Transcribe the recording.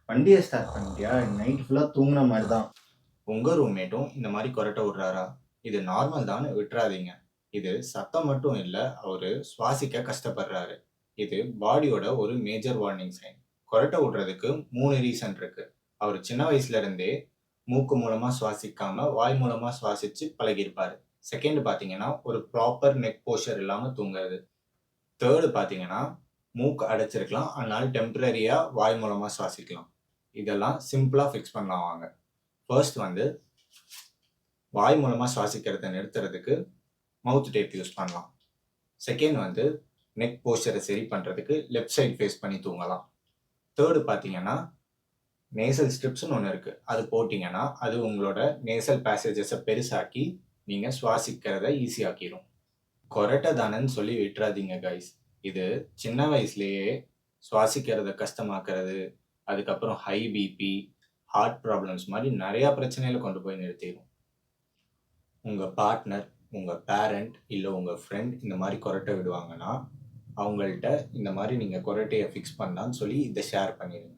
வண்டிய ஸ்டார்ட் பண்ணிட்டியா? நைட் ஃபுல்லா தூங்குன மாரி தான். உங்க ரூம்மேட்டும் இந்த மாரி கொரட்டை விடுறாரா? இது நார்மல் தான்னு விட்றாதீங்க. இது சத்தம் மட்டும் இல்ல, அவரு சுவாசிக்க கஷ்டப்படுறாரு. இது பாடியோட ஒரு மேஜர் வார்னிங் சைன். கொரட்டை விடுறதுக்கு 3 ரீசன் இருக்கு. அவரு சின்ன வயசுல இருந்தே மூக்கு மூலமா சுவாசிக்காம, வாய் மூலமா சுவாசிச்சு பழகியிருப்பாரு. 2nd பார்த்தீங்கன்னா, ஒரு ப்ராப்பர் நெக் போஸ்சர் இல்லாம தூங்குறது. 3 பார்த்தீங்கன்னா, மூக்கு அடைச்சிருக்கலாம். அதனால டெம்பரரியா வாய் மூலமா சுவாசிக்கலாம். இதெல்லாம் சிம்பிளா ஃபிக்ஸ் பண்ணலாம் வாங்க. ஃபர்ஸ்ட் வந்து வாய் மூலமா சுவாசிக்கிறத நிறுத்துறதுக்கு மவுத் டேப் யூஸ் பண்ணலாம். செகண்ட் வந்து நெக் போஸ்சரை சரி பண்றதுக்கு லெஃப்ட் சைடு ஃபேஸ் பண்ணி தூங்கலாம். தேர்டு பார்த்தீங்கன்னா, நேசல் ஸ்ட்ரிப்ஸ்ன்னு ஒண்ணு இருக்கு. அது போட்டீங்கன்னா, அது உங்களோட நேசல் பேசேஜஸ பெருசாக்கி, நீங்க சுவாசிக்கிறத ஈஸி ஆக்கிரும். கொரட்டை தானன்னு சொல்லி விட்றாதீங்க கைஸ். இது சின்ன வயசுலயே சுவாசிக்கிறத கஷ்டமாக்குறது, அதுக்கப்புறம் ஹை பிபி, ஹார்ட் ப்ராப்ளம்ஸ் மாரி நெறைய பிரச்சனையில கொண்டு போய் நிறுத்திரும். உங்க பார்ட்னர், உங்க பேரண்ட், இல்ல உங்க ஃப்ரெண்ட் இந்த மாரி கொரட்டை விடுவாங்கன்னா, அவங்கள்ட்ட இந்த மாரி நீங்க கொரட்டைய ஃபிக்ஸ் பண்ணலான்னு சொல்லி இத ஷேர் பண்ணிருங்க.